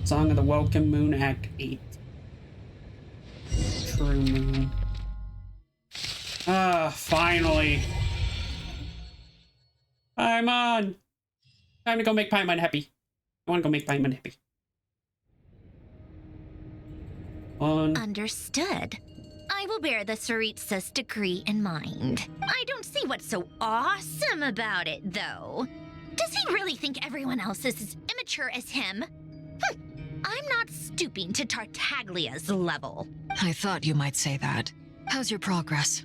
Song of the Welcome Moon, Act 8. True Moon. Ah, finally. Paimon! Time to go make Paimon happy. I want to go make Paimon happy. Understood. I will bear the Tsaritsa's decree in mind. I don't see what's so awesome about it, though. Does he really think everyone else is as immature as him? I'm not stooping to Tartaglia's level. I thought you might say that. How's your progress?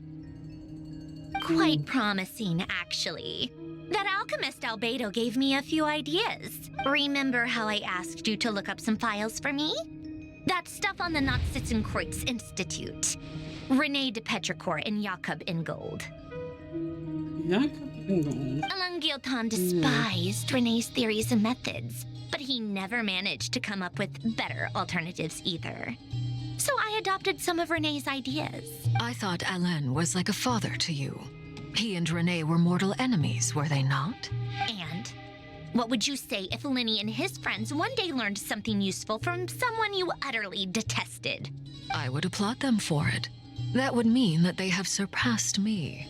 Quite promising, actually. That alchemist Albedo gave me a few ideas. Remember how I asked you to look up some files for me? That stuff on the Nachtschitzenkreuz Institute. René de Petrichor and Jakob Ingold. Alain Guillotin despised René's theories and methods, but he never managed to come up with better alternatives either. So I adopted some of René's ideas. I thought Alain was like a father to you. He and René were mortal enemies, were they not? And what would you say if Linny and his friends one day learned something useful from someone you utterly detested? I would applaud them for it. That would mean that they have surpassed me.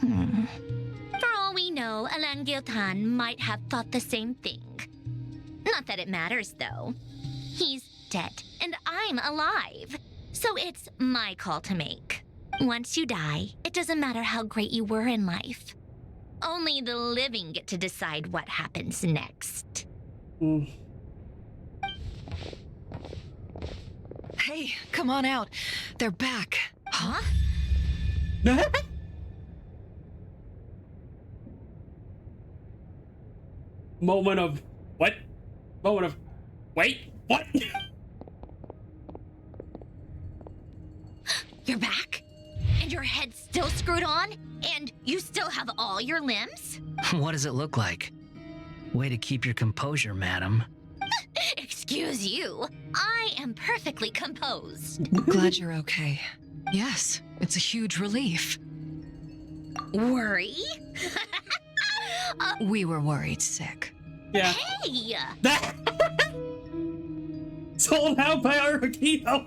For all we know, Alain Guillotin might have thought the same thing. Not that it matters, though. He's dead, and I'm alive. So it's my call to make. Once you die, it doesn't matter how great you were in life. Only the living get to decide what happens next. Hey, come on out. They're back. Huh? Moment of what? Moment of wait, what? You're back? And your head's still screwed on? And you still have all your limbs? What does it look like? Way to keep your composure, madam. Excuse you. I am perfectly composed. Glad you're okay. Yes, it's a huge relief. Worry? We were worried sick. Yeah. Hey! Sold out by Arukito.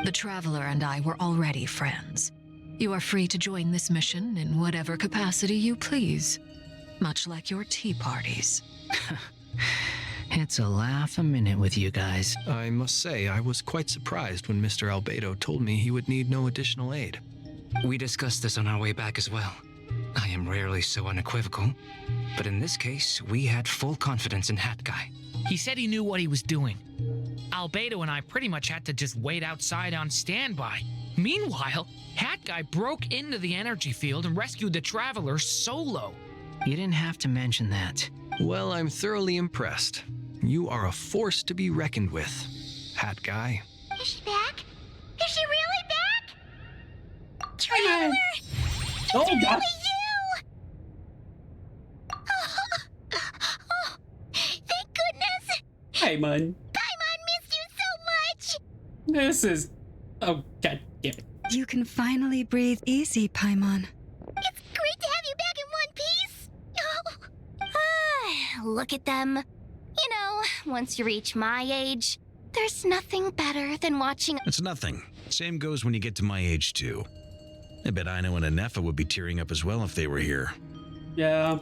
The Traveler and I were already friends. You are free to join this mission in whatever capacity you please. Much like your tea parties. It's a laugh a minute with you guys. I must say, I was quite surprised when Mr. Albedo told me he would need no additional aid. We discussed this on our way back as well. I am rarely so unequivocal, but in this case, we had full confidence in Hat Guy. He said he knew what he was doing. Albedo and I pretty much had to just wait outside on standby. Meanwhile, Hat Guy broke into the energy field and rescued the Traveler solo. You didn't have to mention that. Well, I'm thoroughly impressed. You are a force to be reckoned with, Hat Guy. Is she back? Is she really back? Traveler! It's Oh, really God. you! Oh, thank goodness! Paimon. Paimon missed you so much! This is... Oh, god damn it. You can finally breathe easy, Paimon. It's great to have you back in one piece! Oh. Look at them. You know, once you reach my age, there's nothing better than watching... It's nothing. Same goes when you get to my age, too. I bet Ino and Anefa would be tearing up as well if they were here. Yeah.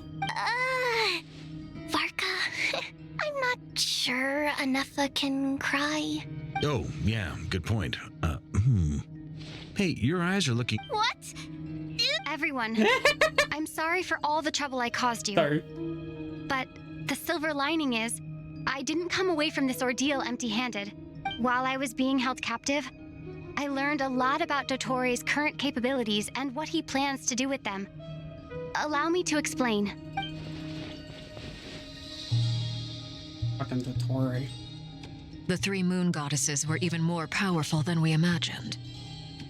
Varka, I'm not sure Anefa can cry. Oh, yeah, good point. Hey, your eyes are looking... What? Everyone, I'm sorry for all the trouble I caused you. Sorry. But the silver lining is, I didn't come away from this ordeal empty-handed. While I was being held captive, I learned a lot about Dottore's current capabilities and what he plans to do with them. Allow me to explain. Fucking Dottore. The three moon goddesses were even more powerful than we imagined.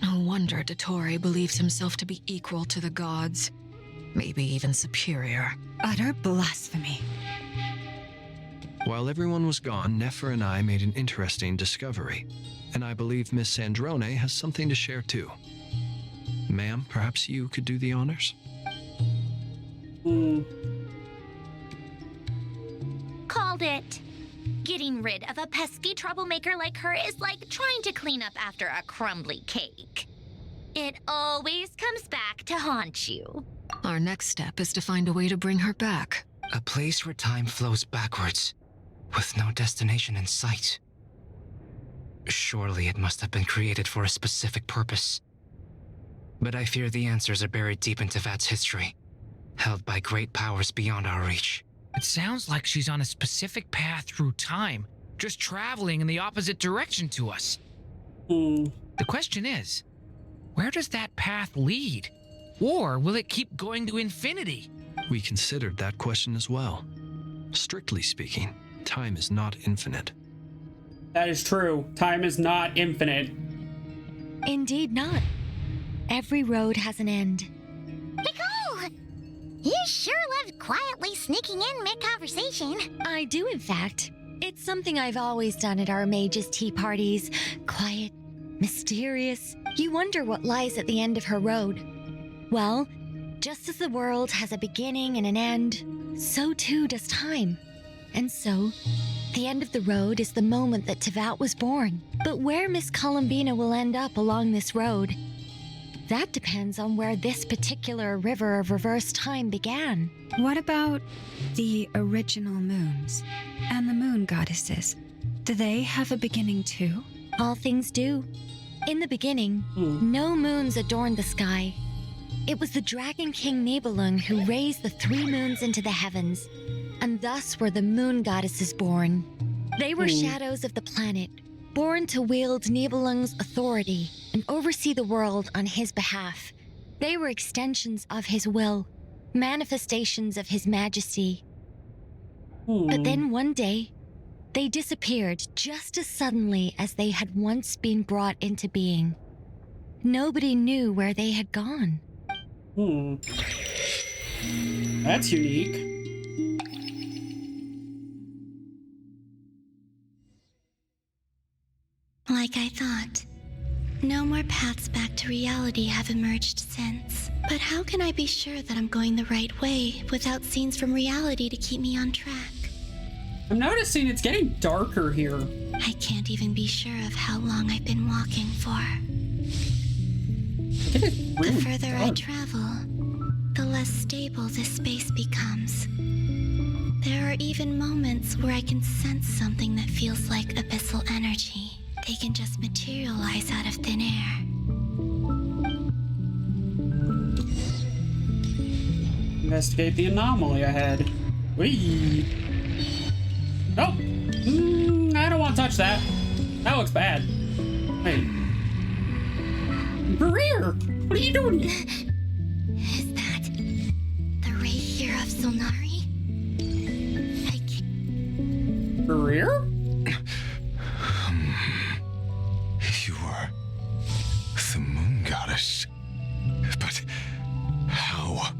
No wonder Dottore believes himself to be equal to the gods. Maybe even superior. Utter blasphemy. While everyone was gone, Nefer and I made an interesting discovery, and I believe Miss Sandrone has something to share too. Ma'am, perhaps you could do the honors? Called it. Getting rid of a pesky troublemaker like her is like trying to clean up after a crumbly cake. It always comes back to haunt you. Our next step is to find a way to bring her back. A place where time flows backwards, with no destination in sight. Surely it must have been created for a specific purpose. But I fear the answers are buried deep into VIII's history, held by great powers beyond our reach. It sounds like she's on a specific path through time, just traveling in the opposite direction to us. The question is, where does that path lead? Or will it keep going to infinity? We considered that question as well. Strictly speaking, time is not infinite. That is true. Time is not infinite. Indeed not. Every road has an end. Nicole! You sure love quietly sneaking in mid-conversation. I do, in fact. It's something I've always done at our mages' tea parties. Quiet, mysterious. You wonder what lies at the end of her road. Well, just as the world has a beginning and an end, so too does time. And so, the end of the road is the moment that Teyvat was born. But where Miss Columbina will end up along this road, that depends on where this particular river of reverse time began. What about the original moons and the moon goddesses? Do they have a beginning too? All things do. In the beginning, no moons adorned the sky. It was the Dragon King Nibelung who raised the 3 moons into the heavens, and thus were the moon goddesses born. They were shadows of the planet, born to wield Nibelung's authority and oversee the world on his behalf. They were extensions of his will, manifestations of his majesty. But then one day, they disappeared just as suddenly as they had once been brought into being. Nobody knew where they had gone. That's unique. Like I thought. No more paths back to reality have emerged since. But how can I be sure that I'm going the right way without scenes from reality to keep me on track? I'm noticing it's getting darker here. I can't even be sure of how long I've been walking for. Really The further I dark. travel, the less stable this space becomes. There are even moments where I can sense something that feels like abyssal energy. They can just materialize out of thin air. Investigate the anomaly ahead. Whee! Nope! I don't want to touch that. That looks bad. Hey. Rerir! What are you doing? Is that the Rerir of Solnari? I can't... Rerir? You are the moon goddess. But how?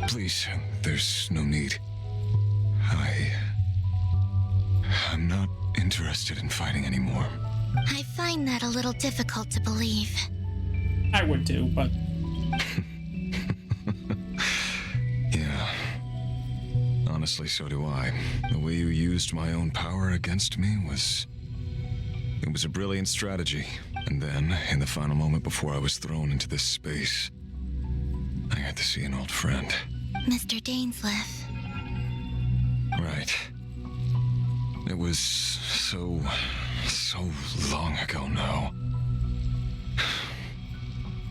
Please, there's no need. I'm not interested in fighting anymore. I find that a little difficult to believe. I would too, but... Yeah. Honestly, so do I. The way you used my own power against me was... It was a brilliant strategy. And then, in the final moment before I was thrown into this space, I got to see an old friend. Mr. Dainsleif. Right. It was so long ago now.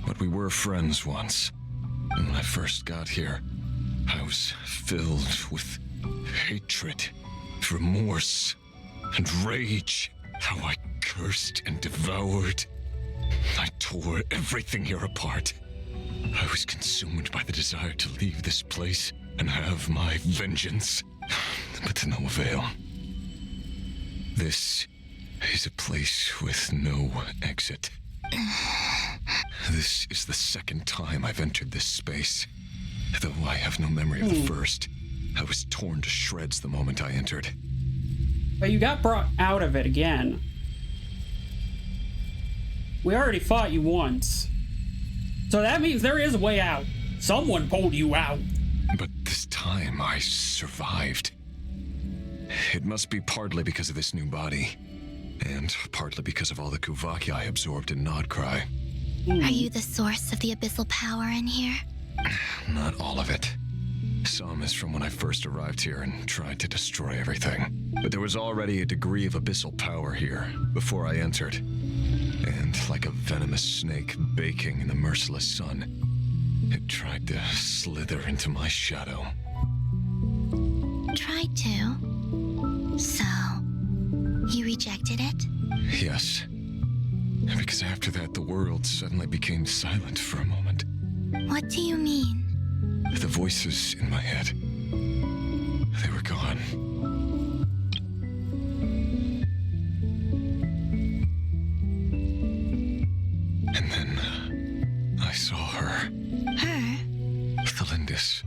But we were friends once. And when I first got here, I was filled with hatred, remorse, and rage. How I cursed and devoured. I tore everything here apart. I was consumed by the desire to leave this place and have my vengeance. But to no avail. This is a place with no exit. This is the second time I've entered this space. Though I have no memory of the first. I was torn to shreds the moment I entered. But you got brought out of it again. We already fought you once. So that means there is a way out. Someone pulled you out. But this time I survived. It must be partly because of this new body, and partly because of all the Kuvaki I absorbed in Nodcry. Are you the source of the abyssal power in here? Not all of it. Some is from when I first arrived here and tried to destroy everything. But there was already a degree of abyssal power here before I entered. And like a venomous snake baking in the merciless sun, it tried to slither into my shadow. Tried to? So, you rejected it? Yes. Because after that, the world suddenly became silent for a moment. What do you mean? The voices in my head, they were gone. And then I saw her. Her? Thalindis,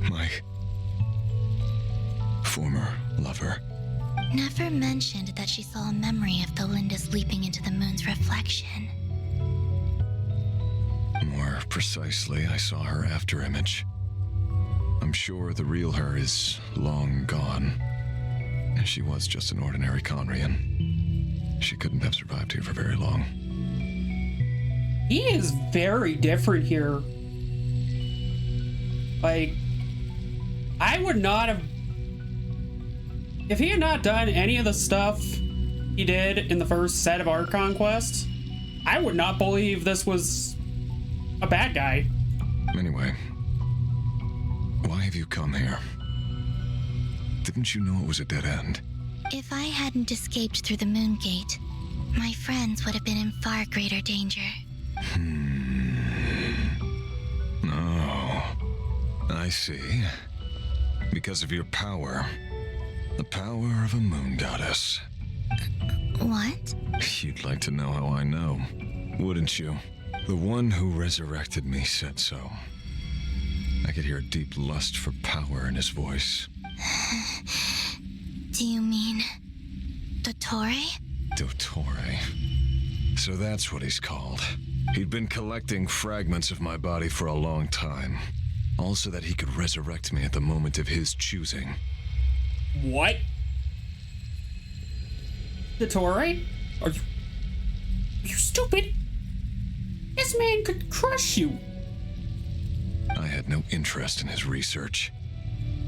my former lover. Never mentioned that she saw a memory of Thalindis leaping into the moon's reflection. More precisely, I saw her afterimage. I'm sure the real her is long gone. She was just an ordinary Conrian. She couldn't have survived here for very long. He is very different here. Like, I would not have... If he had not done any of the stuff he did in the first set of Archon quests, I would not believe this was a bad guy. Anyway, why have you come here? Didn't you know it was a dead end? If I hadn't escaped through the moon gate, my friends would have been in far greater danger. Oh, I see. Because of your power. The power of a moon goddess. What? You'd like to know how I know, wouldn't you? The one who resurrected me said so. I could hear a deep lust for power in his voice. Do you mean... Dottore? Dottore. So that's what he's called. He'd been collecting fragments of my body for a long time. All so that he could resurrect me at the moment of his choosing. What? Dottore? Are you stupid? This man could crush you. I had no interest in his research.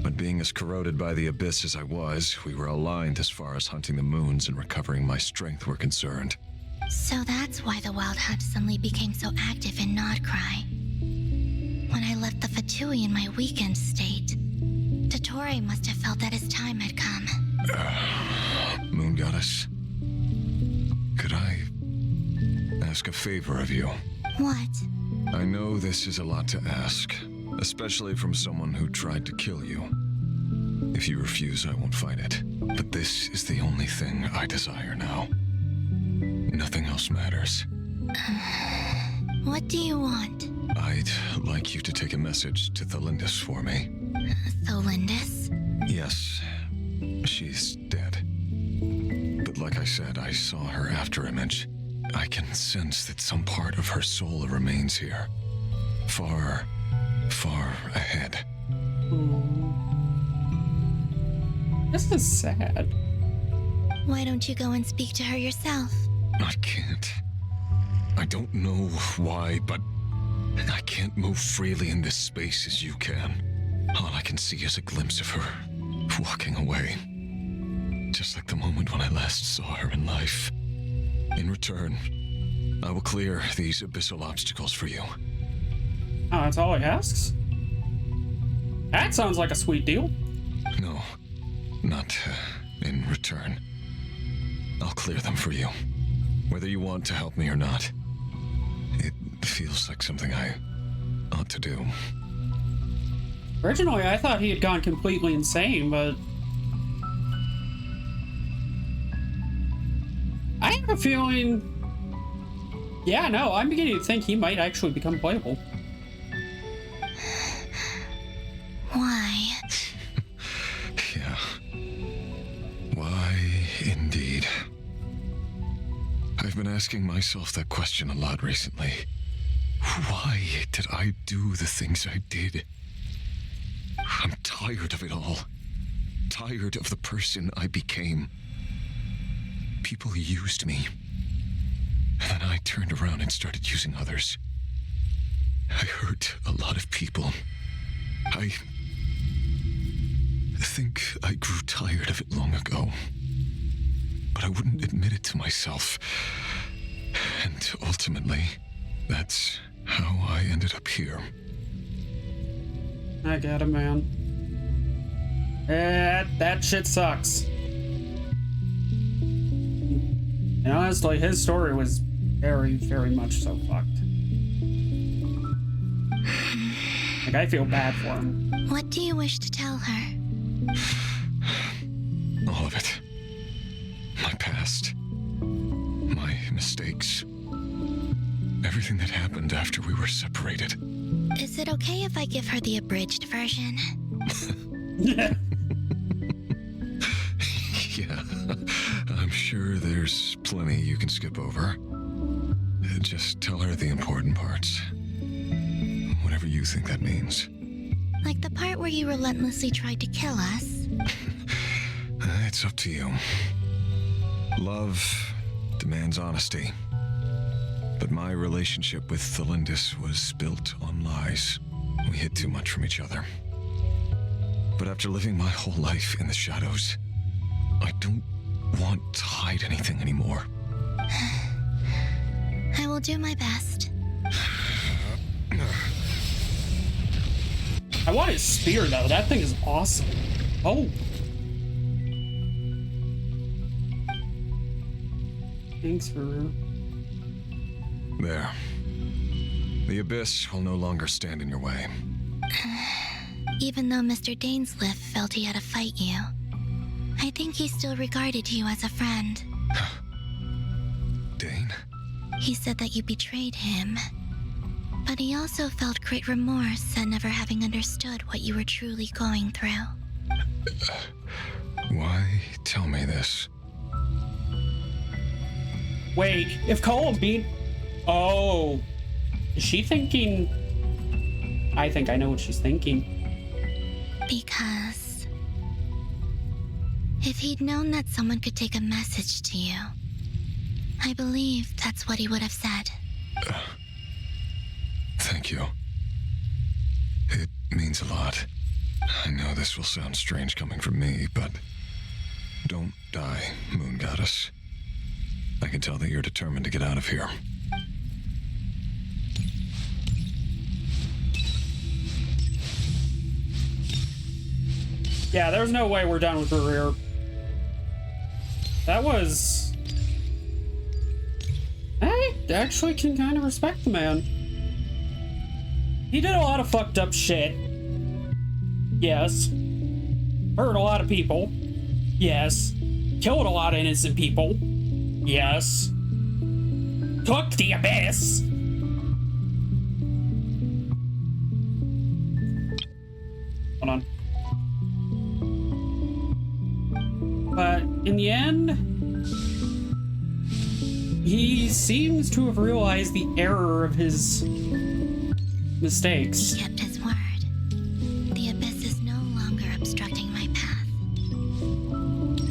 But being as corroded by the abyss as I was, we were aligned as far as hunting the moons and recovering my strength were concerned. So that's why the Wild Hunt suddenly became so active in Nodcry. When I left the Fatui in my weakened state, Dottore must have felt that his time had come. Moon Goddess, could I ask a favor of you? What? I know this is a lot to ask, especially from someone who tried to kill you. If you refuse, I won't fight it. But this is the only thing I desire now. Nothing else matters. What do you want? I'd like you to take a message to Thalindis for me. Thalindis? Yes, she's dead. But like I said, I saw her afterimage. I can sense that some part of her soul remains here. Far, far ahead. This is sad. Why don't you go and speak to her yourself? I can't. I don't know why, but I can't move freely in this space as you can. All I can see is a glimpse of her walking away. Just like the moment when I last saw her in life. In return, I will clear these abyssal obstacles for you. Oh, that's all he asks? That sounds like a sweet deal. No, not in return. I'll clear them for you. Whether you want to help me or not. It feels like something I ought to do. Originally, I thought he had gone completely insane, but... I have a feeling... Yeah, no, I'm beginning to think he might actually become playable. Why? Yeah. Why, indeed. I've been asking myself that question a lot recently. Why did I do the things I did? I'm tired of it all. tired of the person I became. People used me. And then I turned around and started using others. I hurt a lot of people. I think I grew tired of it long ago. But I wouldn't admit it to myself. And ultimately, that's how I ended up here. I get it, man. That shit sucks. And honestly, his story was very, very much so fucked. Like, I feel bad for him. What do you wish to tell her? All of it. My past. My mistakes. Everything that happened after we were separated. Is it okay if I give her the abridged version? Yeah. I'm sure there's plenty you can skip over. Just tell her the important parts. Whatever you think that means. Like the part where you relentlessly tried to kill us? It's up to you. Love demands honesty. But my relationship with Thelindis was built on lies. We hid too much from each other. But after living my whole life in the shadows, I don't want to hide anything anymore. I will do my best. I want his spear, though. That thing is awesome. Oh. Thanks for... There. The Abyss will no longer stand in your way. Even though Mr. Dainsliff felt he had to fight you, I think he still regarded you as a friend. Dane? He said that you betrayed him. But he also felt great remorse at never having understood what you were truly going through. Why tell me this? Wait, if Columbine... Oh. Is she thinking... I think I know what she's thinking. Because... if he'd known that someone could take a message to you, I believe that's what he would have said. Thank you. It means a lot. I know this will sound strange coming from me, but don't die, Moon Goddess. I can tell that you're determined to get out of here. Yeah, there's no way we're done with Rerir. That was... I actually can kind of respect the man. He did a lot of fucked up shit. Yes. Hurt a lot of people. Yes. Killed a lot of innocent people. Yes. Took the Abyss. Hold on. But in the end, he seems to have realized the error of his mistakes. He kept his word. The Abyss is no longer obstructing my path.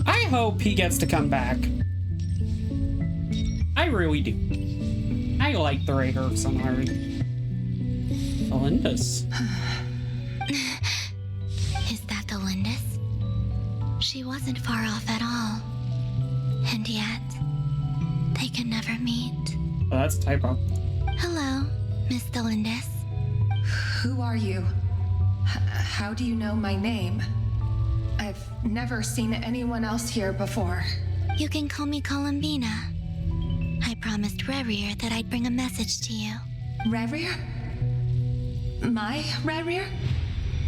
I hope he gets to come back. I really do. I like the Rerir of Sunari. Thelindis. Is that Thelindis? She wasn't far off at all. And yet, they can never meet. Oh, that's a typo. Hello, Miss Thelindis. Who are you? How do you know my name? I've never seen anyone else here before. You can call me Columbina. I promised Rerir that I'd bring a message to you. Rerir? My Rerir?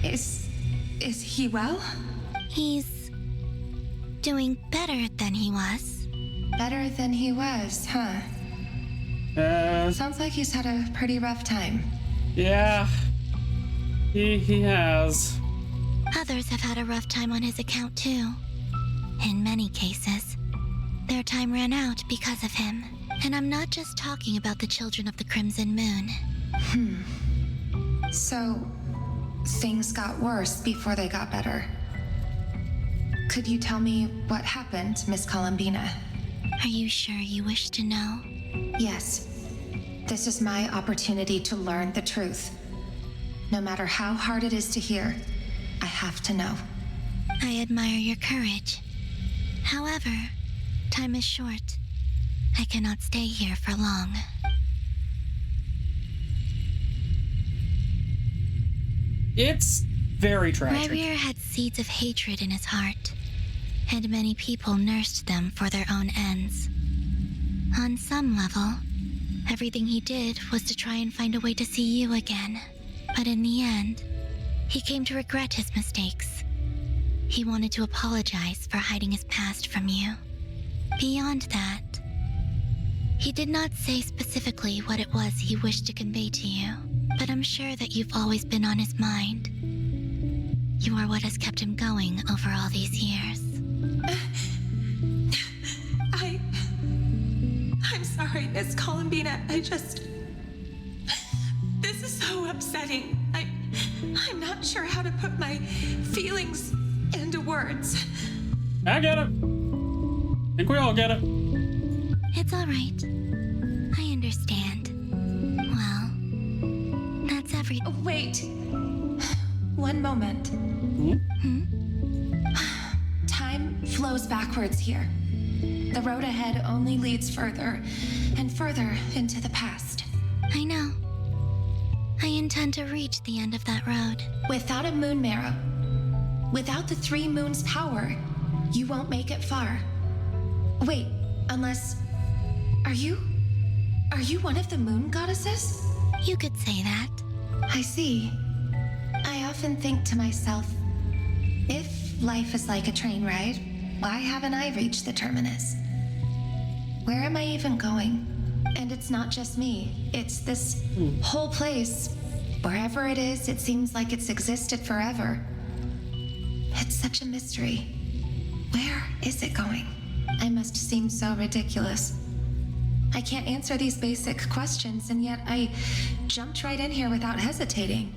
Is he well? He's doing better than he was. Better than he was, huh? Sounds like he's had a pretty rough time. Yeah. He has. Others have had a rough time on his account too. In many cases, their time ran out because of him. And I'm not just talking about the children of the Crimson Moon. So, things got worse before they got better. Could you tell me what happened, Miss Columbina? Are you sure you wish to know? Yes. This is my opportunity to learn the truth. No matter how hard it is to hear, I have to know. I admire your courage. However, time is short. I cannot stay here for long. It's very tragic. Rerir had seeds of hatred in his heart, and many people nursed them for their own ends. On some level, everything he did was to try and find a way to see you again. But in the end, he came to regret his mistakes. He wanted to apologize for hiding his past from you. Beyond that, he did not say specifically what it was he wished to convey to you, but I'm sure that you've always been on his mind. You are what has kept him going over all these years. I'm sorry, Miss Columbina. This is so upsetting. I'm not sure how to put my feelings into words. I get it. I think we all get it. It's all right. I understand. Well, that's everything. Oh, wait. One moment. Time flows backwards here. The road ahead only leads further and further into the past. I know. I intend to reach the end of that road. Without a moon marrow, without the 3 moons' power, you won't make it far. Wait, unless... Are you one of the moon goddesses? You could say that. I see. I often think to myself, if life is like a train ride, why haven't I reached the terminus? Where am I even going? And it's not just me. It's this whole place. Wherever it is, it seems like it's existed forever. It's such a mystery. Where is it going? I must seem so ridiculous. I can't answer these basic questions, and yet I jumped right in here without hesitating,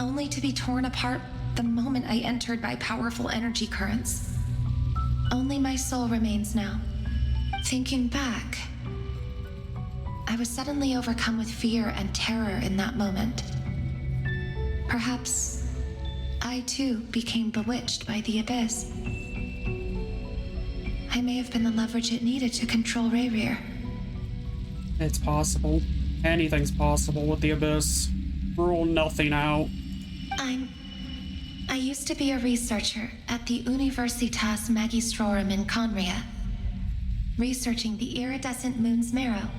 only to be torn apart the moment I entered by powerful energy currents. Only my soul remains now. Thinking back, I was suddenly overcome with fear and terror in that moment. Perhaps I too became bewitched by the abyss. I may have been the leverage it needed to control Rerir. It's possible. Anything's possible with the abyss. Rule nothing out. I used to be a researcher at the Universitas Magistrorum in Conria, researching the iridescent moon's marrow.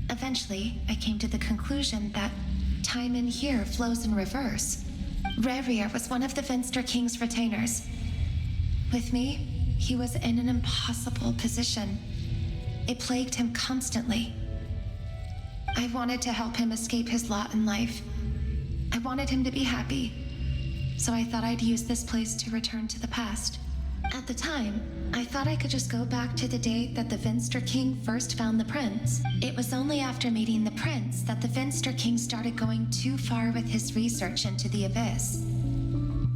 Eventually, I came to the conclusion that time in here flows in reverse. Rerir was one of the Vinster King's retainers. With me, he was in an impossible position. It plagued him constantly. I wanted to help him escape his lot in life. I wanted him to be happy. So I thought I'd use this place to return to the past. At the time, I thought I could just go back to the day that the Vinster King first found the prince. It was only after meeting the prince that the Vinster King started going too far with his research into the abyss.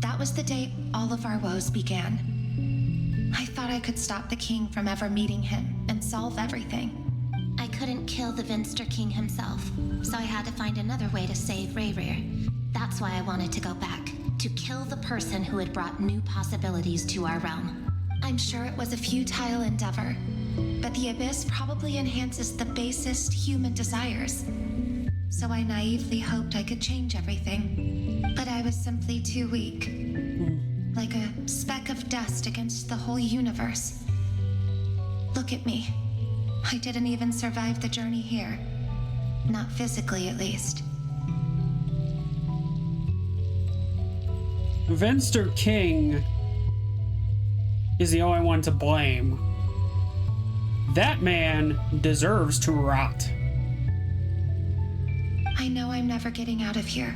That was the day all of our woes began. I thought I could stop the king from ever meeting him and solve everything. I couldn't kill the Vinster King himself, so I had to find another way to save Rerir. That's why I wanted to go back, to kill the person who had brought new possibilities to our realm. I'm sure it was a futile endeavor, but the abyss probably enhances the basest human desires. So I naively hoped I could change everything, but I was simply too weak. Like a speck of dust against the whole universe. Look at me. I didn't even survive the journey here. Not physically, at least. Vinster King is the only one to blame. That man deserves to rot. I know I'm never getting out of here,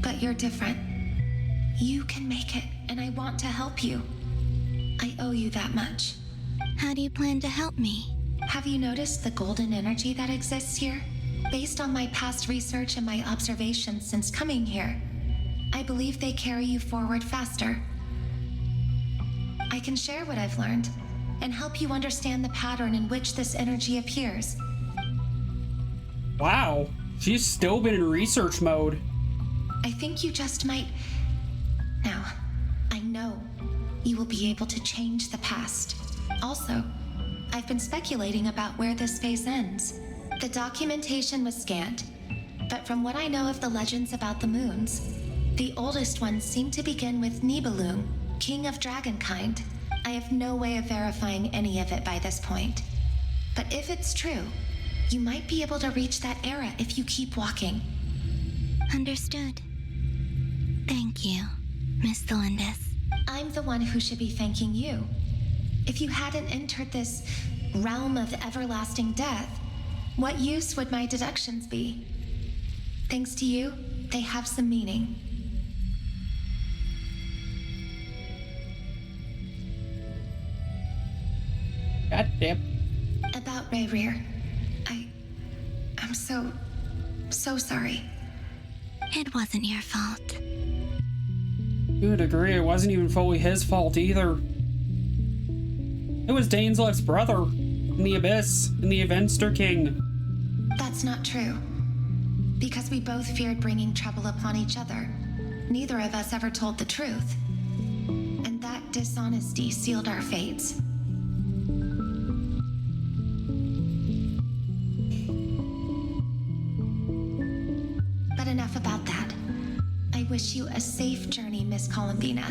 but you're different. You can make it, and I want to help you. I owe you that much. How do you plan to help me? Have you noticed the golden energy that exists here? Based on my past research and my observations since coming here, I believe they carry you forward faster. I can share what I've learned and help you understand the pattern in which this energy appears. Wow, she's still been in research mode. I think you just might... Now, I know you will be able to change the past. Also, I've been speculating about where this phase ends. The documentation was scanned, but from what I know of the legends about the moons, the oldest ones seem to begin with Nibelung, king of dragonkind. I have no way of verifying any of it by this point. But if it's true, you might be able to reach that era if you keep walking. Understood. Thank you, Miss Delindis. I'm the one who should be thanking you. If you hadn't entered this realm of everlasting death, what use would my deductions be? Thanks to you, they have some meaning. God damn. About Rerir, I'm so sorry. It wasn't your fault. To a degree, it wasn't even fully his fault either. It was Daneslev's brother, in the Abyss, in the Evenster King. That's not true. Because we both feared bringing trouble upon each other. Neither of us ever told the truth. And that dishonesty sealed our fates. But enough about that. I wish you a safe journey, Miss Columbina.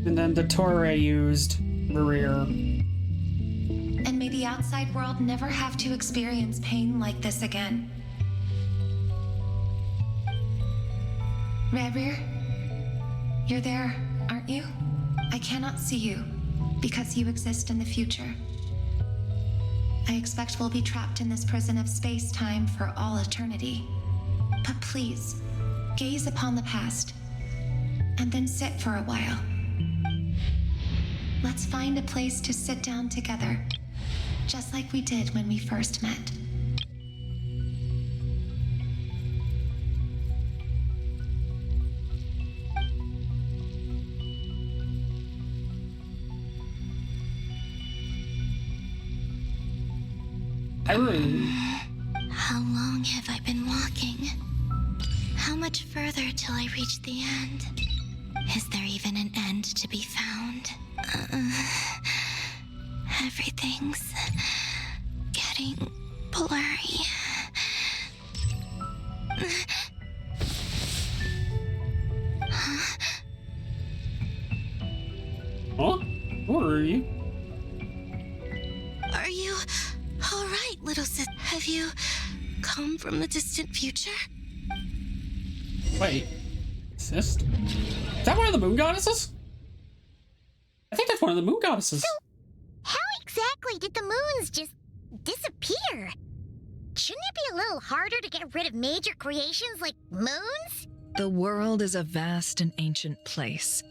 And then Dottore used Rerir. And may the outside world never have to experience pain like this again. Rerir, you're there, aren't you? I cannot see you, because you exist in the future. I expect we'll be trapped in this prison of space-time for all eternity. But please, gaze upon the past, and then sit for a while. Let's find a place to sit down together, just like we did when we first met. How long have I been walking? How much further till I reach the end? Is there even an end to be found? Everything's getting blurry. Huh? What are you? Are you all right, little sis? Have you come from the distant future? Wait. Assist? Is that one of the moon goddesses? I think that's one of the moon goddesses. So, how exactly did the moons just disappear? Shouldn't it be a little harder to get rid of major creations like moons? The world is a vast and ancient place.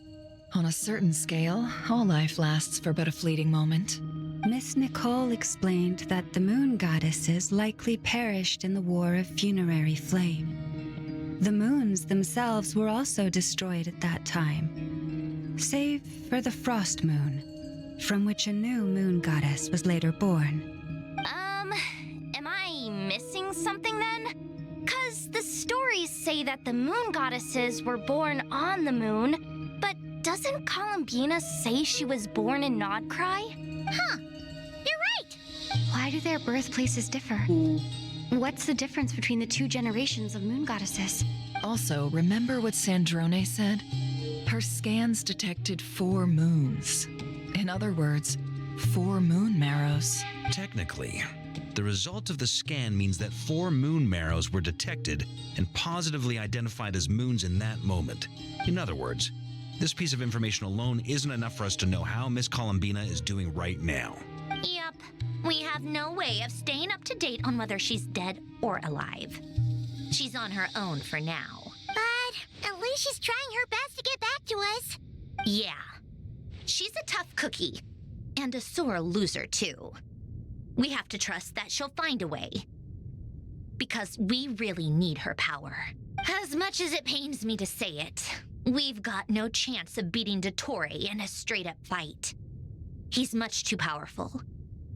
On a certain scale, all life lasts for but a fleeting moment. Miss Nicole explained that the moon goddesses likely perished in the War of Funerary Flame. The moons themselves were also destroyed at that time, save for the Frost Moon, from which a new moon goddess was later born. Am I missing something then? 'Cause the stories say that the moon goddesses were born on the moon, but doesn't Columbina say she was born in Nodcry? Huh, you're right! Why do their birthplaces differ? What's the difference between the two generations of moon goddesses? Also, remember what Sandrone said? Her scans detected 4 moons. In other words, 4 moon marrows. Technically, the result of the scan means that 4 moon marrows were detected and positively identified as moons in that moment. In other words, this piece of information alone isn't enough for us to know how Miss Columbina is doing right now. Yep. We have no way of staying up to date on whether she's dead or alive. She's on her own for now. But at least she's trying her best to get back to us. Yeah. She's a tough cookie. And a sore loser, too. We have to trust that she'll find a way. because we really need her power. As much as it pains me to say it, we've got no chance of beating Dottore in a straight-up fight. He's much too powerful.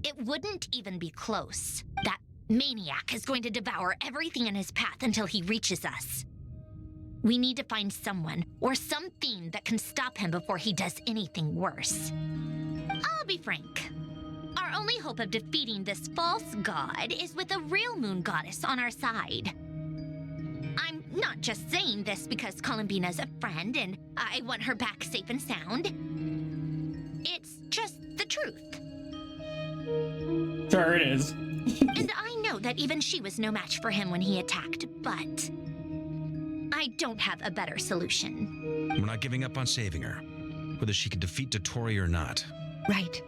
It wouldn't even be close. That maniac is going to devour everything in his path until he reaches us. We need to find someone or something that can stop him before he does anything worse. I'll be frank. Our only hope of defeating this false god is with a real moon goddess on our side. I'm not just saying this because Columbina's a friend and I want her back safe and sound. It's just the truth. Sure it is. And I know that even she was no match for him when he attacked, but I don't have a better solution. We're not giving up on saving her, whether she can defeat Dottore or not. Right.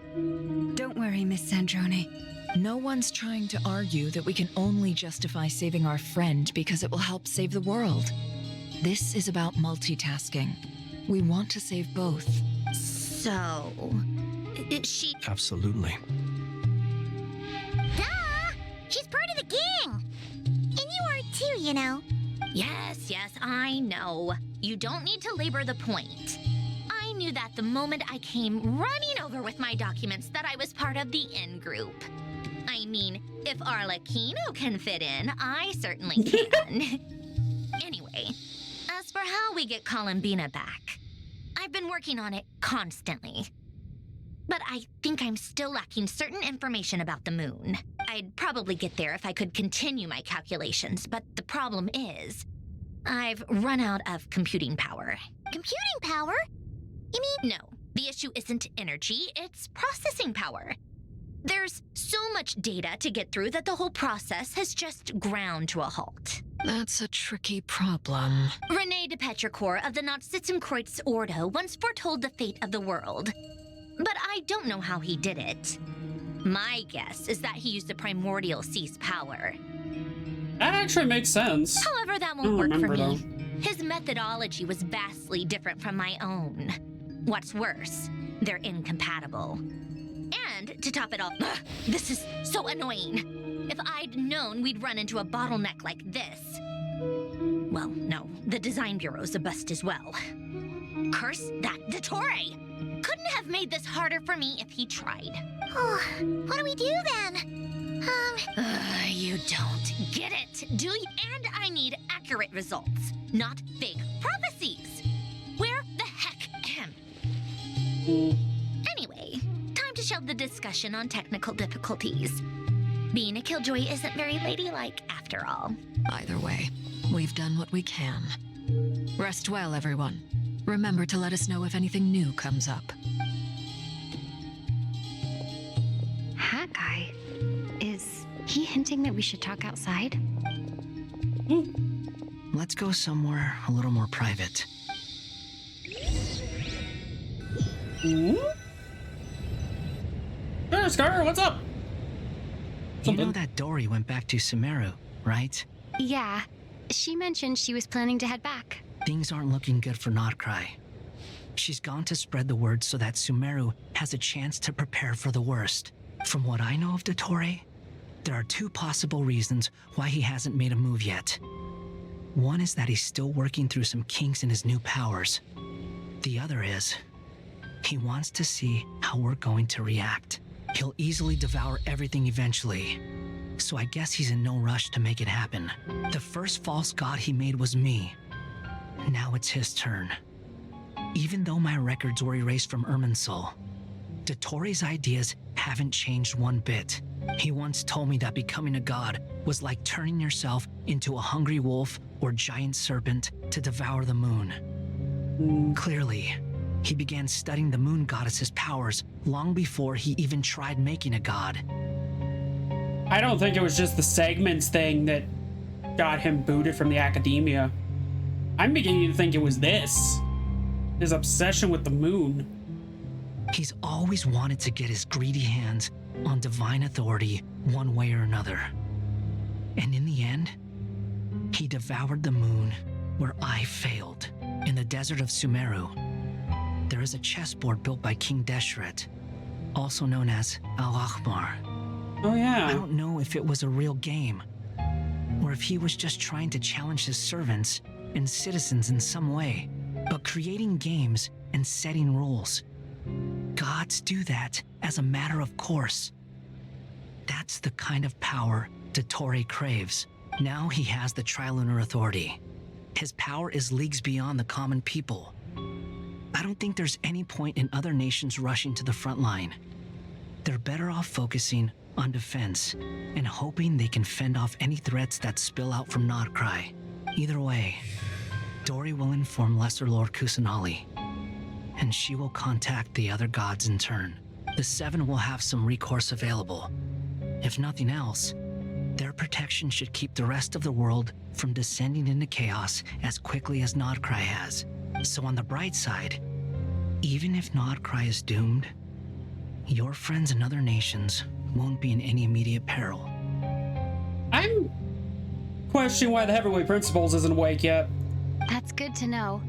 Don't worry, Miss Sandrone. No one's trying to argue that we can only justify saving our friend because it will help save the world. This is about multitasking. We want to save both. So, she... Absolutely. Duh! She's part of the gang! And you are too, you know. Yes, I know. You don't need to labor the point. I knew that the moment I came running over with my documents that I was part of the in-group. I mean, if Arlecchino can fit in, I certainly can. Anyway, as for how we get Columbina back, I've been working on it constantly. But I think I'm still lacking certain information about the moon. I'd probably get there if I could continue my calculations, but the problem is, I've run out of computing power. Computing power? You mean... No, the issue isn't energy, it's processing power. There's so much data to get through that the whole process has just ground to a halt. That's a tricky problem. René de Petrichor of the Nazissenkreuz Ordo once foretold the fate of the world. But I don't know how he did it. My guess is that he used the primordial sea's power. That actually makes sense. However, that won't work for me. His methodology was vastly different from my own. What's worse, they're incompatible. And to top it all, this is so annoying. If I'd known we'd run into a bottleneck like this... Well, no, the design bureau's a bust as well. Curse that Dottore! Couldn't have made this harder for me if he tried. Oh, what do we do then? You don't get it, do you? And I need accurate results, not fake prophecies. Where the heck am? Anyway, time to shelve the discussion on technical difficulties. Being a killjoy isn't very ladylike after all. Either way, we've done what we can. Rest well, everyone. Remember to let us know if anything new comes up. Hat guy? Is he hinting that we should talk outside? Let's go somewhere a little more private. Sure, Scar, what's up? You know that Dory went back to Sumeru, right? Yeah. She mentioned she was planning to head back. Things aren't looking good for Notcry. She's gone to spread the word so that Sumeru has a chance to prepare for the worst. From what I know of Dottore, there are two possible reasons why he hasn't made a move yet. One is that he's still working through some kinks in his new powers. The other is, he wants to see how we're going to react. He'll easily devour everything eventually, so I guess he's in no rush to make it happen. The first false god he made was me. Now it's his turn. Even though my records were erased from Irminsul, Dottore's ideas haven't changed one bit. He once told me that becoming a god was like turning yourself into a hungry wolf or giant serpent to devour the moon. Clearly, he began studying the moon goddess's powers long before he even tried making a god. I don't think it was just the segments thing that got him booted from the academia. I'm beginning to think it was this. His obsession with the moon. He's always wanted to get his greedy hands on divine authority one way or another. And in the end, he devoured the moon where I failed. In the desert of Sumeru, there is a chessboard built by King Deshret, also known as Al-Ahmar. Oh yeah. I don't know if it was a real game, or if he was just trying to challenge his servants and citizens in some way, but creating games and setting rules. Gods do that as a matter of course. That's the kind of power Dottore craves. Now he has the Trilunar Authority. His power is leagues beyond the common people. I don't think there's any point in other nations rushing to the front line. They're better off focusing on defense and hoping they can fend off any threats that spill out from Nordcry. Either way, Dori will inform Lesser Lord Kusanali, and she will contact the other gods in turn. The Seven will have some recourse available. If nothing else, their protection should keep the rest of the world from descending into chaos as quickly as Nordcry has. So on the bright side, even if Nordcry is doomed, your friends in other nations won't be in any immediate peril. I'm questioning why the Heavyweight Principles isn't awake yet. That's good to know.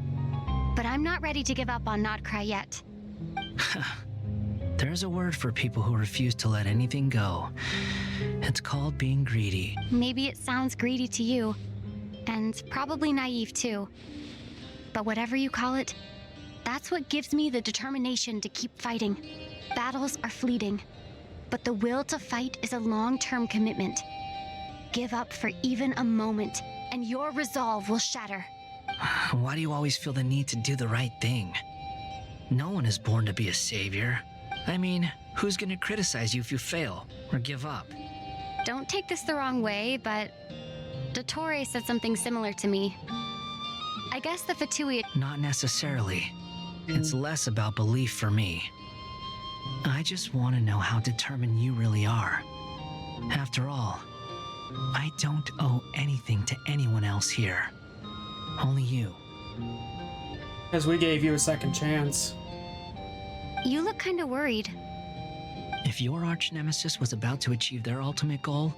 But I'm not ready to give up on Nordcry yet. There's a word for people who refuse to let anything go. It's called being greedy. Maybe it sounds greedy to you, and probably naive too. But whatever you call it, that's what gives me the determination to keep fighting. Battles are fleeting, but the will to fight is a long-term commitment. Give up for even a moment, and your resolve will shatter. Why do you always feel the need to do the right thing? No one is born to be a savior. I mean, who's gonna criticize you if you fail or give up? Don't take this the wrong way, but Dottore said something similar to me. I guess the Fatui... Not necessarily. It's less about belief for me. I just want to know how determined you really are. After all, I don't owe anything to anyone else here. Only you. Because we gave you a second chance. You look kinda worried. If your arch-nemesis was about to achieve their ultimate goal,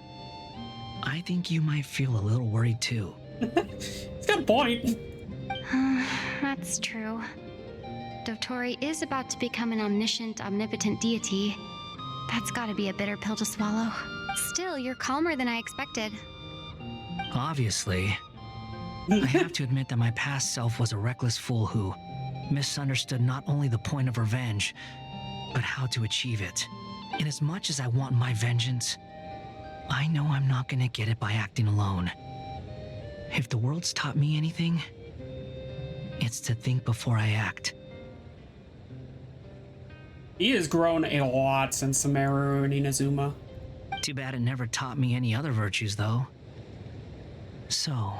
I think you might feel a little worried too. It's got a point. That's true. Dottore is about to become an omniscient, omnipotent deity. That's gotta be a bitter pill to swallow. Still, you're calmer than I expected. Obviously. I have to admit that my past self was a reckless fool who misunderstood not only the point of revenge, but how to achieve it. And as much as I want my vengeance, I know I'm not gonna get it by acting alone. If the world's taught me anything, it's to think before I act. He has grown a lot since Sumeru and Inazuma. Too bad it never taught me any other virtues, though. So,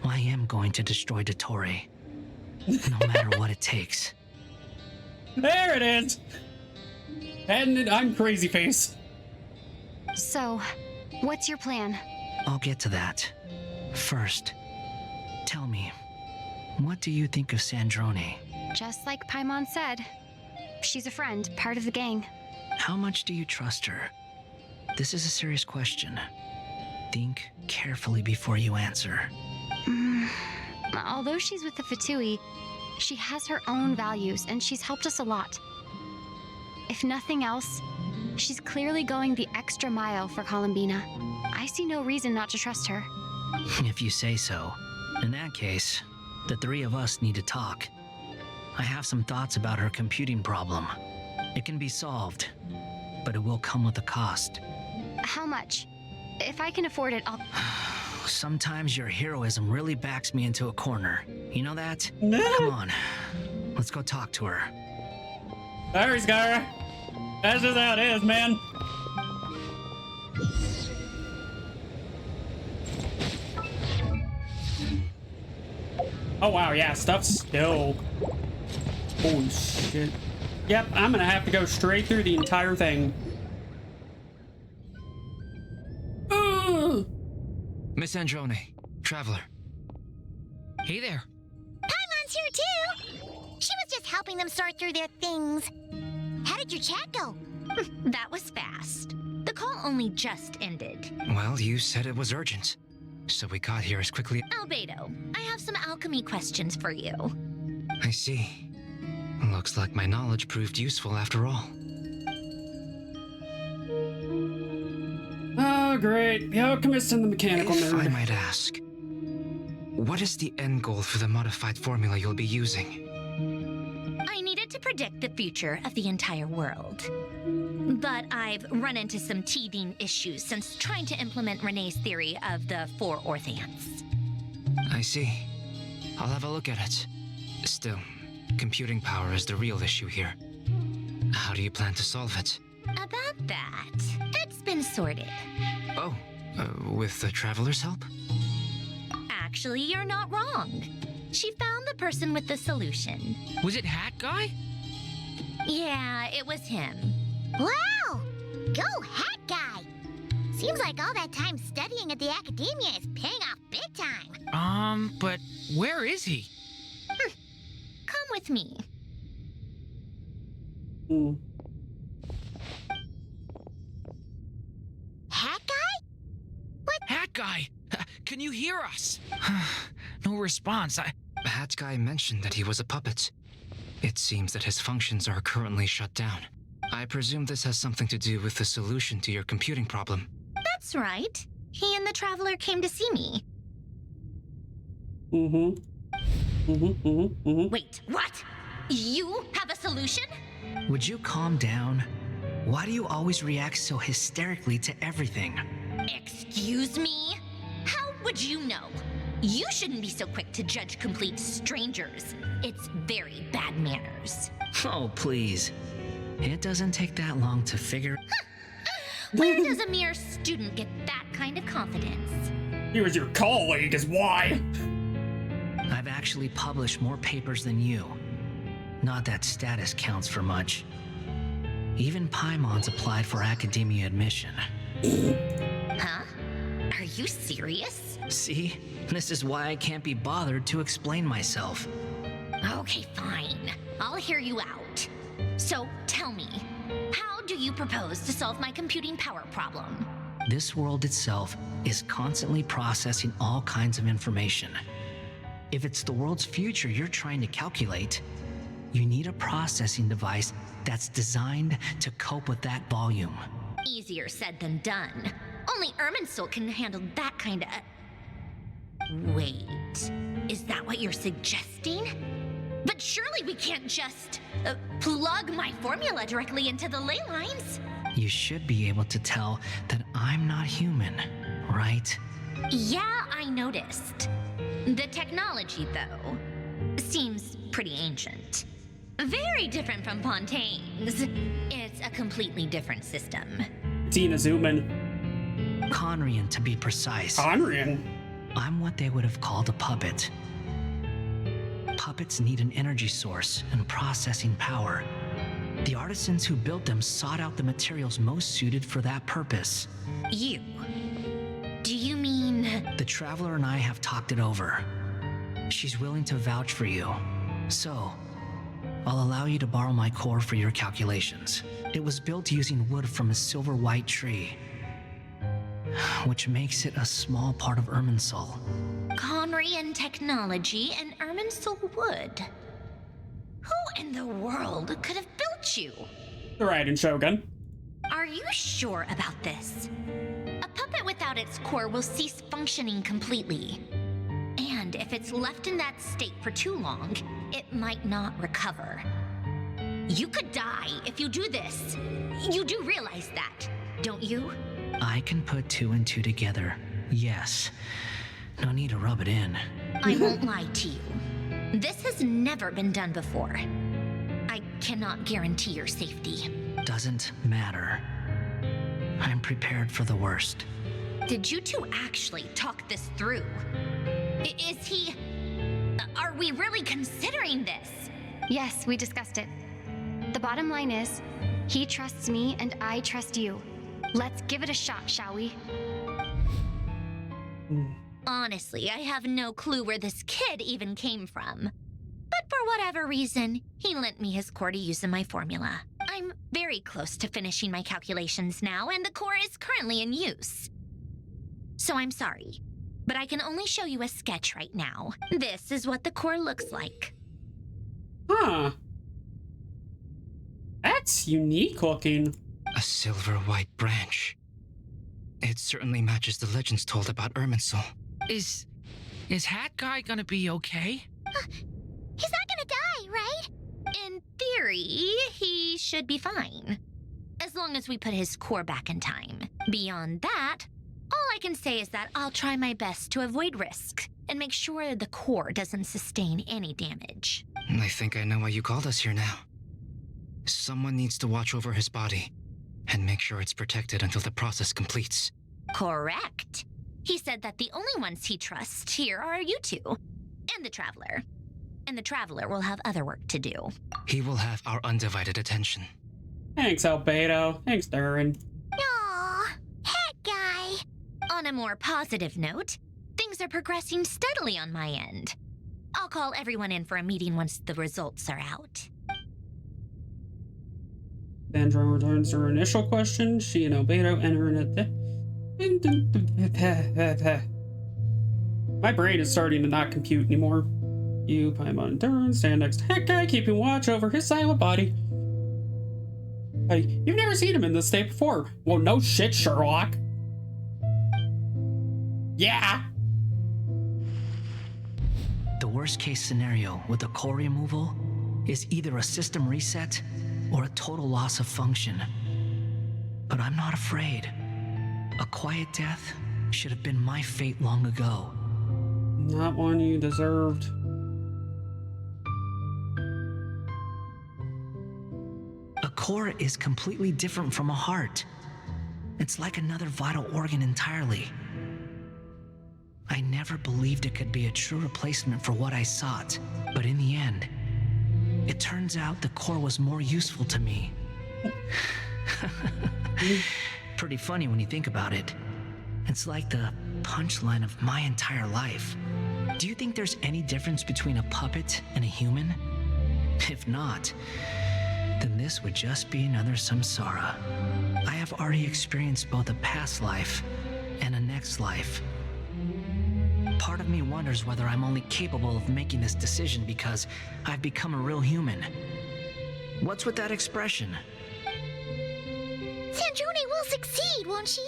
I am going to destroy Dottore, no matter what it takes. There it is! And I'm Crazy Face. So, what's your plan? I'll get to that. First, tell me, what do you think of Sandrone? Just like Paimon said, she's a friend, part of the gang. How much do you trust her? This is a serious question. Think carefully before you answer. Although she's with the Fatui, she has her own values, and she's helped us a lot. If nothing else, she's clearly going the extra mile for Columbina. I see no reason not to trust her. If you say so. In that case, the three of us need to talk. I have some thoughts about her computing problem. It can be solved, but it will come with a cost. How much? If I can afford it, I'll... Sometimes your heroism really backs me into a corner. You know that? No. Come on. Let's go talk to her. Sorry, Skyra. That's just how it is, man. Oh, wow, yeah, stuff's still... Holy shit. Yep, I'm gonna have to go straight through the entire thing. Miss Androne, Traveler. Hey there. Paimon's here too! She was just helping them sort through their things. How did your chat go? That was fast. The call only just ended. Well, you said it was urgent, so we got here as quickly... Albedo, I have some alchemy questions for you. I see. Looks like my knowledge proved useful after all. Oh great. The alchemist and the mechanical If I nerd. might ask, what is the end goal for the modified formula you'll be using? I needed to predict the future of the entire world. But I've run into some teething issues since trying to implement Renee's theory of the 4 Orthants. I see. I'll have a look at it. Still, computing power is the real issue here. How do you plan to solve it? About that, it's been sorted. Oh, with the Traveler's help? Actually, you're not wrong. She found the person with the solution. Was it Hat Guy? Yeah, it was him. Wow! Go Hat Guy! Seems like all that time studying at the academia is paying off big time. But where is he? Come with me. Hmm. Hat Guy? Hat Guy! Can you hear us? No response. Hat Guy mentioned that he was a puppet. It seems that his functions are currently shut down. I presume this has something to do with the solution to your computing problem. That's right. He and the Traveler came to see me. Wait, what? You have a solution? Would you calm down? Why do you always react so hysterically to everything? Excuse me? How would you know? You shouldn't be so quick to judge complete strangers. It's very bad manners. Oh, please. It doesn't take that long to figure. Where does a mere student get that kind of confidence? He was your colleague, is why. I've actually published more papers than you. Not that status counts for much. Even Paimon's applied for academia admission. Huh? Are you serious? See? This is why I can't be bothered to explain myself. Okay, fine. I'll hear you out. So, tell me, how do you propose to solve my computing power problem? This world itself is constantly processing all kinds of information. If it's the world's future you're trying to calculate, you need a processing device that's designed to cope with that volume. Easier said than done. Only Irminsul can handle that kind of... Wait, is that what you're suggesting? But surely we can't just plug my formula directly into the ley lines. You should be able to tell that I'm not human, right? Yeah, I noticed. The technology, though, seems pretty ancient. Very different from Fontaine's. It's a completely different system. Tina Zuman. Conrian, to be precise. Conrian? I'm what they would have called a puppet. Puppets need an energy source and processing power. The artisans who built them sought out the materials most suited for that purpose. You? Do you mean... The Traveler and I have talked it over. She's willing to vouch for you. So, I'll allow you to borrow my core for your calculations. It was built using wood from a silver white tree, which makes it a small part of Irminsul. Conrian technology and Irminsul wood. Who in the world could have built you? The Raiden Shogun. Are you sure about this? A puppet without its core will cease functioning completely. And if it's left in that state for too long, it might not recover. You could die if you do this. You do realize that, don't you? I can put 2 and 2 together, yes. No need to rub it in. I won't lie to you. This has never been done before. I cannot guarantee your safety. Doesn't matter. I'm prepared for the worst. Did you two actually talk this through? Is he... Are we really considering this? Yes, we discussed it. The bottom line is, he trusts me and I trust you. Let's give it a shot, shall we? Honestly, I have no clue where this kid even came from. But for whatever reason, he lent me his core to use in my formula. I'm very close to finishing my calculations now, and the core is currently in use. So I'm sorry, but I can only show you a sketch right now. This is what the core looks like. Huh. That's unique looking. A silver white branch. It certainly matches the legends told about Irminsul. Is Hat Guy gonna be okay? He's not gonna die, right? In theory, he should be fine. As long as we put his core back in time. Beyond that, all I can say is that I'll try my best to avoid risk and make sure the core doesn't sustain any damage. I think I know why you called us here now. Someone needs to watch over his body and make sure it's protected until the process completes. Correct. He said that the only ones he trusts here are you two, and the Traveler. And the Traveler will have other work to do. He will have our undivided attention. Thanks, Albedo. Thanks, Durin. Aw, Hat Guy. On a more positive note, things are progressing steadily on my end. I'll call everyone in for a meeting once the results are out. Sandra returns to her initial question. She and Albedo enter My brain is starting to not compute anymore. You, Paimon, and Durin stand next to Hat Guy, keeping watch over his silent body. Hey, you've never seen him in this state before. Well, no shit, Sherlock. Yeah. The worst case scenario with the core removal is either a system reset or a total loss of function. But I'm not afraid. A quiet death should have been my fate long ago. Not one you deserved. A core is completely different from a heart. It's like another vital organ entirely. I never believed it could be a true replacement for what I sought, but in the end, it turns out the core was more useful to me. Pretty funny when you think about it. It's like the punchline of my entire life. Do you think there's any difference between a puppet and a human? If not, then this would just be another samsara. I have already experienced both a past life and a next life. Part of me wonders whether I'm only capable of making this decision because I've become a real human. What's with that expression? Sandrone will succeed, won't she?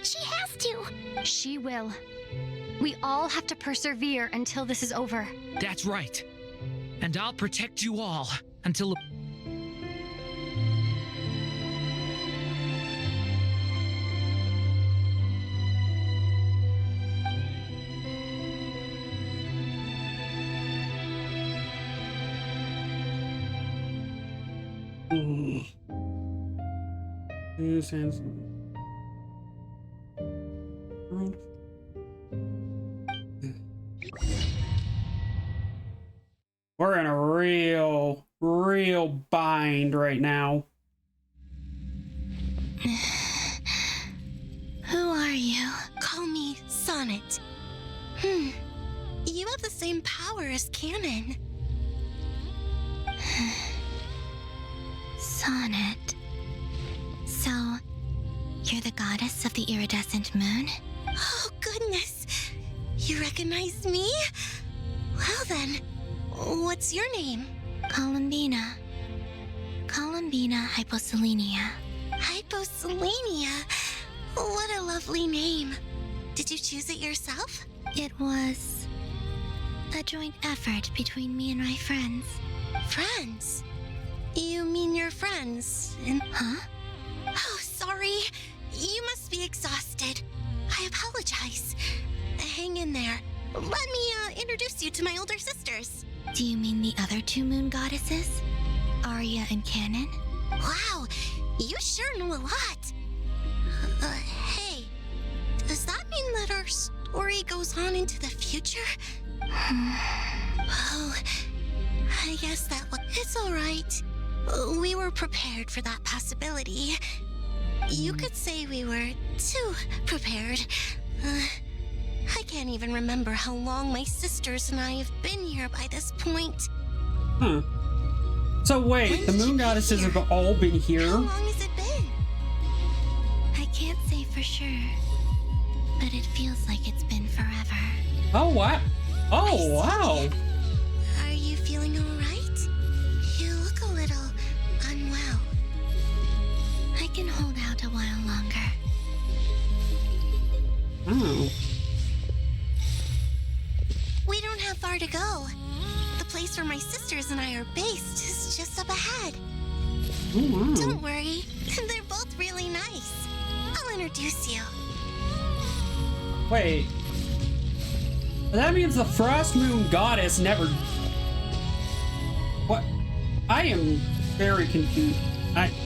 She has to. She will. We all have to persevere until this is over. That's right. And I'll protect you all until... We're in a real bind right now. Who are you? Call me Sonnet. You have the same power as Canon. Sonnet. So, you're the goddess of the iridescent moon? Oh, goodness. You recognize me? Well then, what's your name? Columbina. Columbina Hyposelenia. Hyposelenia? What a lovely name. Did you choose it yourself? It was a joint effort between me and my friends. Friends? You mean your friends? Huh? Oh, sorry. You must be exhausted. I apologize. Hang in there. Let me introduce you to my older sisters. Do you mean the other two moon goddesses? Arya and Canon? Wow, you sure know a lot. Hey, does that mean that our story goes on into the future? Oh, I guess that was... It's all right. We were prepared for that possibility. You could say we were too prepared. I can't even remember how long my sisters and I have been here by this point. Huh. So wait, the moon goddesses have all been here? How long has it been? I can't say for sure, but it feels like it's been forever. Oh, what? Oh, wow. Are you feeling all right? You look a little unwell. I can hold out a while longer. Oh. We don't have far to go. The place where my sisters and I are based is just up ahead. Oh, wow. Don't worry, they're both really nice. I'll introduce you. Wait. That means the Frost Moon Goddess never... What? I am very confused.